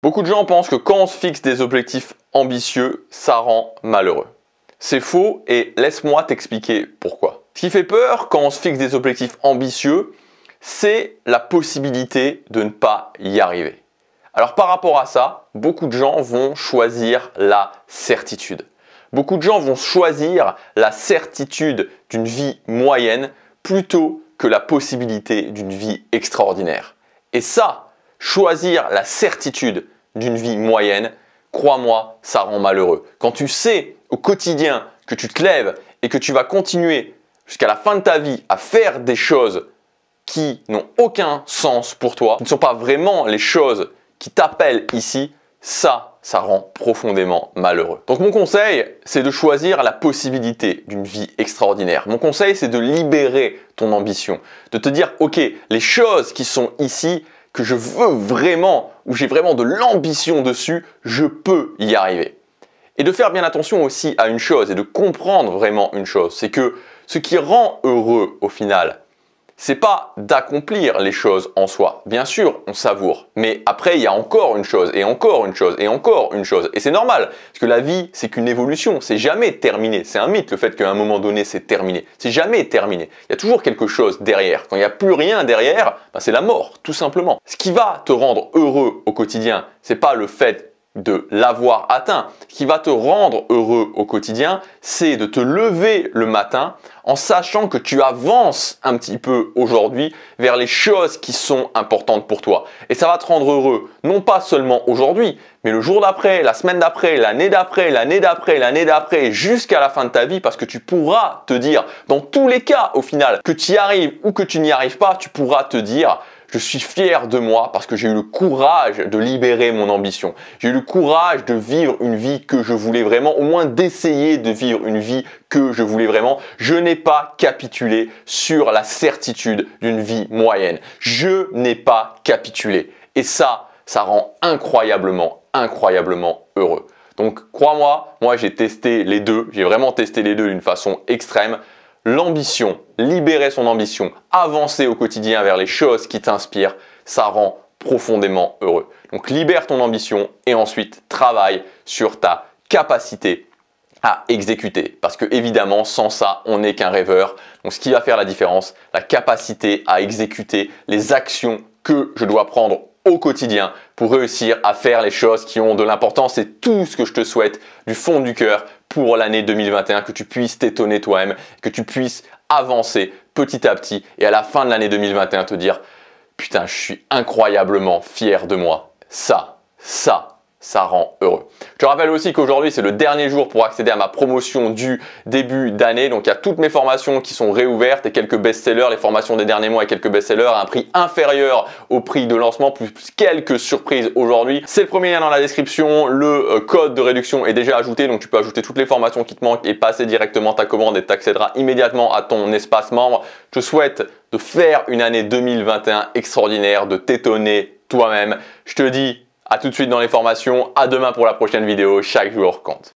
Beaucoup de gens pensent que quand on se fixe des objectifs ambitieux, ça rend malheureux. C'est faux et laisse-moi t'expliquer pourquoi. Ce qui fait peur quand on se fixe des objectifs ambitieux, c'est la possibilité de ne pas y arriver. Alors par rapport à ça, beaucoup de gens vont choisir la certitude. Beaucoup de gens vont choisir la certitude d'une vie moyenne plutôt que la possibilité d'une vie extraordinaire. Et ça, choisir la certitude d'une vie moyenne, crois-moi, ça rend malheureux. Quand tu sais au quotidien que tu te lèves et que tu vas continuer jusqu'à la fin de ta vie à faire des choses qui n'ont aucun sens pour toi, qui ne sont pas vraiment les choses qui t'appellent ici, ça rend profondément malheureux. Donc mon conseil, c'est de choisir la possibilité d'une vie extraordinaire. Mon conseil, c'est de libérer ton ambition, de te dire, ok, les choses qui sont ici, que je veux vraiment, où j'ai vraiment de l'ambition dessus, je peux y arriver. Et de faire bien attention aussi à une chose et de comprendre vraiment une chose, c'est que ce qui rend heureux au final, c'est pas d'accomplir les choses en soi. Bien sûr, on savoure. Mais après, il y a encore une chose, et encore une chose, et encore une chose. Et c'est normal, parce que la vie, c'est qu'une évolution. C'est jamais terminé. C'est un mythe, le fait qu'à un moment donné, c'est terminé. C'est jamais terminé. Il y a toujours quelque chose derrière. Quand il n'y a plus rien derrière, c'est la mort, tout simplement. Ce qui va te rendre heureux au quotidien, c'est pas le fait de l'avoir atteint. Ce qui va te rendre heureux au quotidien, c'est de te lever le matin en sachant que tu avances un petit peu aujourd'hui vers les choses qui sont importantes pour toi. Et ça va te rendre heureux, non pas seulement aujourd'hui, mais le jour d'après, la semaine d'après, l'année d'après, l'année d'après, l'année d'après, jusqu'à la fin de ta vie, parce que tu pourras te dire, dans tous les cas au final, que tu y arrives ou que tu n'y arrives pas, tu pourras te dire, je suis fier de moi parce que j'ai eu le courage de libérer mon ambition. J'ai eu le courage de vivre une vie que je voulais vraiment, au moins d'essayer de vivre une vie que je voulais vraiment. Je n'ai pas capitulé sur la certitude d'une vie moyenne. Je n'ai pas capitulé. Et ça rend incroyablement heureux. Donc crois-moi, moi j'ai testé les deux. J'ai vraiment testé les deux d'une façon extrême. L'ambition, libérer son ambition, avancer au quotidien vers les choses qui t'inspirent, ça rend profondément heureux. Donc libère ton ambition et ensuite travaille sur ta capacité à exécuter. Parce que évidemment, sans ça, on n'est qu'un rêveur. Donc ce qui va faire la différence, la capacité à exécuter les actions que je dois prendre au quotidien pour réussir à faire les choses qui ont de l'importance. C'est tout ce que je te souhaite du fond du cœur pour l'année 2021, que tu puisses t'étonner toi-même, que tu puisses avancer petit à petit et à la fin de l'année 2021 te dire « Putain, je suis incroyablement fier de moi. Ça rend heureux. » Je te rappelle aussi qu'aujourd'hui, c'est le dernier jour pour accéder à ma promotion du début d'année. Donc, il y a toutes mes formations qui sont réouvertes et quelques best-sellers, les formations des derniers mois et quelques best-sellers à un prix inférieur au prix de lancement, plus quelques surprises aujourd'hui. C'est le premier lien dans la description. Le code de réduction est déjà ajouté, donc tu peux ajouter toutes les formations qui te manquent et passer directement ta commande et tu accéderas immédiatement à ton espace membre. Je te souhaite de faire une année 2021 extraordinaire, de t'étonner toi-même. Je te dis à tout de suite dans les formations, à demain pour la prochaine vidéo, chaque jour compte.